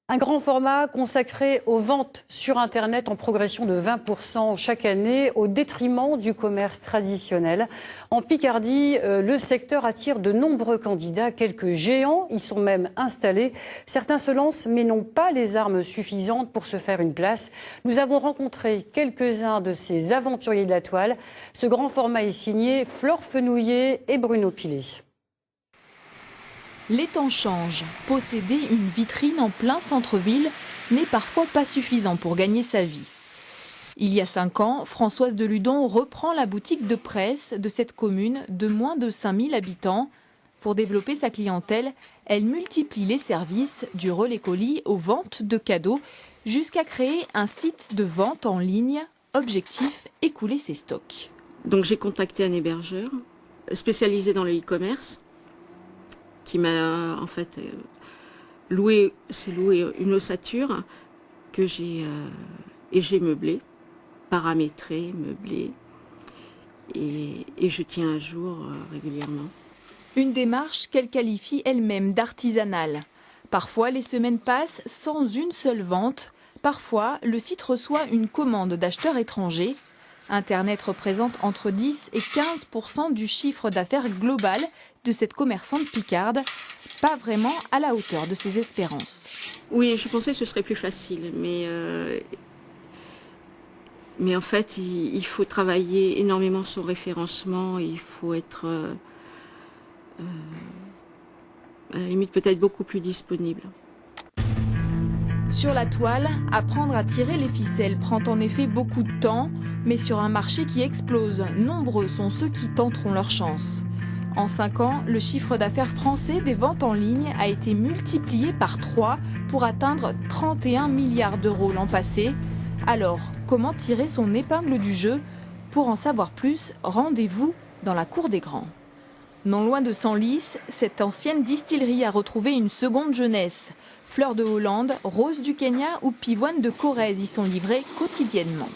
Un grand format consacré aux ventes sur Internet en progression de 20% chaque année au détriment du commerce traditionnel. En Picardie, le secteur attire de nombreux candidats. Quelques géants y sont même installés. Certains se lancent mais n'ont pas les armes suffisantes pour se faire une place. Nous avons rencontré quelques-uns de ces aventuriers de la toile. Ce grand format est signé Flore Fenouillet et Bruno Pilet. Les temps changent. Posséder une vitrine en plein centre-ville n'est parfois pas suffisant pour gagner sa vie. Il y a 5 ans, Françoise Deludon reprend la boutique de presse de cette commune de moins de 5000 habitants. Pour développer sa clientèle, elle multiplie les services du relais colis aux ventes de cadeaux jusqu'à créer un site de vente en ligne. Objectif, écouler ses stocks. Donc j'ai contacté un hébergeur spécialisé dans le e-commerce, qui m'a en fait loué une ossature que j'ai meublée, paramétrée, meublée, et je tiens à jour régulièrement. Une démarche qu'elle qualifie elle-même d'artisanale. Parfois, les semaines passent sans une seule vente. Parfois, le site reçoit une commande d'acheteurs étrangers. Internet représente entre 10 et 15% du chiffre d'affaires global de cette commerçante picarde, pas vraiment à la hauteur de ses espérances. Oui, je pensais que ce serait plus facile, mais en fait, il faut travailler énormément son référencement, il faut être à la limite peut-être beaucoup plus disponible. Sur la toile, apprendre à tirer les ficelles prend en effet beaucoup de temps, mais sur un marché qui explose, nombreux sont ceux qui tenteront leur chance. En 5 ans, le chiffre d'affaires français des ventes en ligne a été multiplié par 3 pour atteindre 31 milliards d'euros l'an passé. Alors, comment tirer son épingle du jeu? Pour en savoir plus, rendez-vous dans la cour des grands. Non loin de Senlis, cette ancienne distillerie a retrouvé une seconde jeunesse. Fleurs de Hollande, Rose du Kenya ou Pivoine de Corrèze y sont livrées quotidiennement.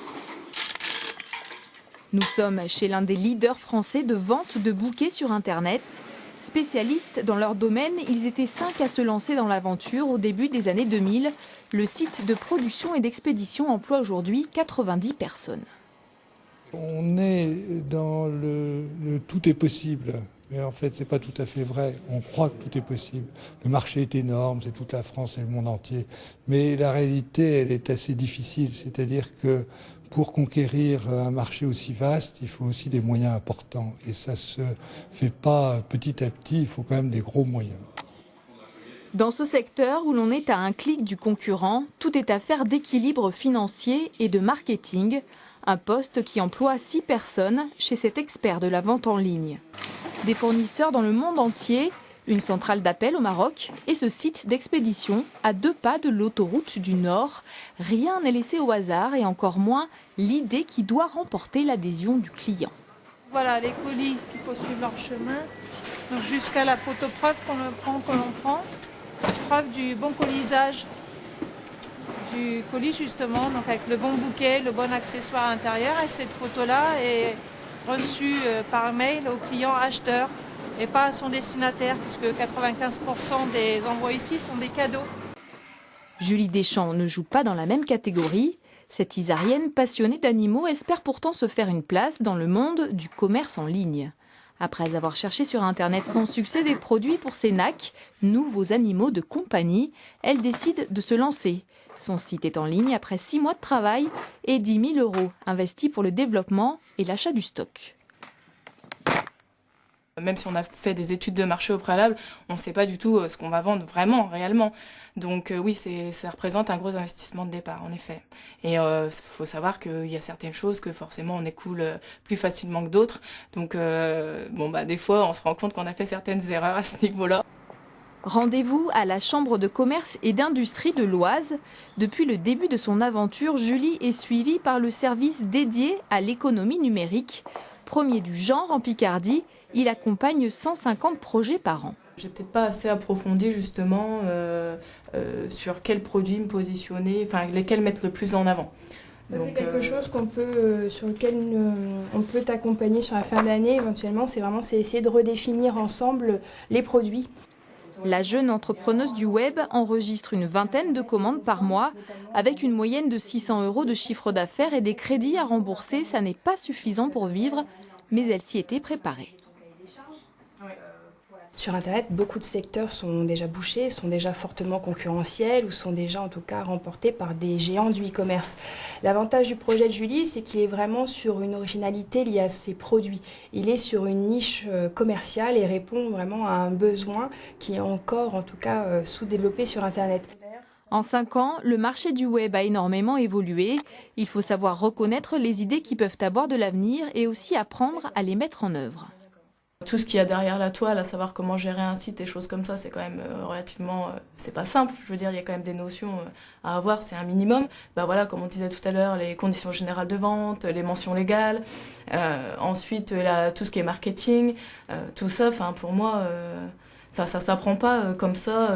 Nous sommes chez l'un des leaders français de vente de bouquets sur Internet. Spécialistes dans leur domaine, ils étaient 5 à se lancer dans l'aventure au début des années 2000. Le site de production et d'expédition emploie aujourd'hui 90 personnes. On est dans le tout est possible. Mais en fait, ce n'est pas tout à fait vrai. On croit que tout est possible. Le marché est énorme, c'est toute la France et le monde entier. Mais la réalité, elle est assez difficile. C'est-à-dire que pour conquérir un marché aussi vaste, il faut aussi des moyens importants. Et ça ne se fait pas petit à petit, il faut quand même des gros moyens. Dans ce secteur où l'on est à un clic du concurrent, tout est affaire d'équilibre financier et de marketing. Un poste qui emploie 6 personnes chez cet expert de la vente en ligne. Des fournisseurs dans le monde entier, une centrale d'appel au Maroc et ce site d'expédition à 2 pas de l'autoroute du Nord. Rien n'est laissé au hasard et encore moins l'idée qui doit remporter l'adhésion du client. Voilà les colis qui poursuivent leur chemin. Donc jusqu'à la photo preuve que l'on prend, preuve du bon colisage du colis justement, donc avec le bon bouquet, le bon accessoire intérieur. Et cette photo-là est reçue par mail au client acheteur et pas à son destinataire, puisque 95% des envois ici sont des cadeaux. Julie Deschamps ne joue pas dans la même catégorie. Cette Isarienne passionnée d'animaux espère pourtant se faire une place dans le monde du commerce en ligne. Après avoir cherché sur Internet sans succès des produits pour ses NAC, nouveaux animaux de compagnie, elle décide de se lancer. Son site est en ligne après 6 mois de travail et 10 000 € investis pour le développement et l'achat du stock. Même si on a fait des études de marché au préalable, on ne sait pas du tout ce qu'on va vendre vraiment, réellement. Donc oui, ça représente un gros investissement de départ, en effet. Et faut savoir qu'il y a certaines choses que forcément on écoule plus facilement que d'autres. Donc des fois, on se rend compte qu'on a fait certaines erreurs à ce niveau-là. Rendez-vous à la Chambre de commerce et d'industrie de l'Oise. Depuis le début de son aventure, Julie est suivie par le service dédié à l'économie numérique. Premier du genre en Picardie, il accompagne 150 projets par an. J'ai peut-être pas assez approfondi justement sur quels produits me positionner, enfin lesquels mettre le plus en avant. C'est quelque chose sur lequel on peut t'accompagner sur la fin d'année éventuellement. C'est essayer de redéfinir ensemble les produits. La jeune entrepreneuse du web enregistre une vingtaine de commandes par mois. Avec une moyenne de 600 € de chiffre d'affaires et des crédits à rembourser, ça n'est pas suffisant pour vivre, mais elle s'y était préparée. Sur Internet, beaucoup de secteurs sont déjà bouchés, sont déjà fortement concurrentiels ou sont déjà en tout cas remportés par des géants du e-commerce. L'avantage du projet de Julie, c'est qu'il est vraiment sur une originalité liée à ses produits. Il est sur une niche commerciale et répond vraiment à un besoin qui est encore en tout cas sous-développé sur Internet. En 5 ans, le marché du web a énormément évolué. Il faut savoir reconnaître les idées qui peuvent avoir de l'avenir et aussi apprendre à les mettre en œuvre. Tout ce qu'il y a derrière la toile, à savoir comment gérer un site et choses comme ça, c'est quand même relativement... c'est pas simple, je veux dire, il y a quand même des notions à avoir, c'est un minimum. Bah voilà, comme on disait tout à l'heure, les conditions générales de vente, les mentions légales, ensuite tout ce qui est marketing, tout ça, pour moi... ça s'apprend pas comme ça.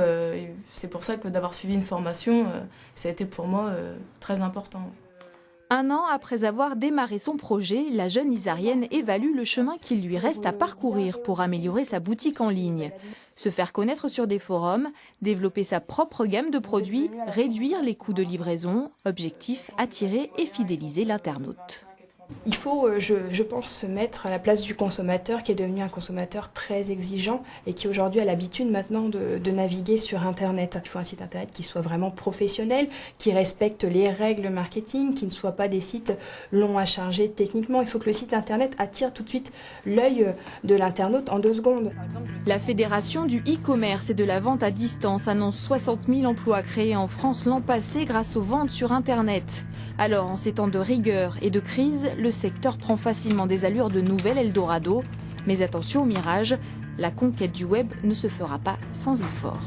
C'est pour ça que d'avoir suivi une formation, ça a été pour moi très important. 1 an après avoir démarré son projet, la jeune Isarienne évalue le chemin qu'il lui reste à parcourir pour améliorer sa boutique en ligne. Se faire connaître sur des forums, développer sa propre gamme de produits, réduire les coûts de livraison. Objectif, attirer et fidéliser l'internaute. Il faut, je pense, se mettre à la place du consommateur qui est devenu un consommateur très exigeant et qui aujourd'hui a l'habitude maintenant de naviguer sur Internet. Il faut un site Internet qui soit vraiment professionnel, qui respecte les règles marketing, qui ne soit pas des sites longs à charger techniquement. Il faut que le site Internet attire tout de suite l'œil de l'internaute en 2 secondes. La Fédération du e-commerce et de la vente à distance annonce 60 000 emplois créés en France l'an passé grâce aux ventes sur Internet. Alors, en ces temps de rigueur et de crise, le secteur prend facilement des allures de nouvel Eldorado. Mais attention au mirage, la conquête du web ne se fera pas sans effort.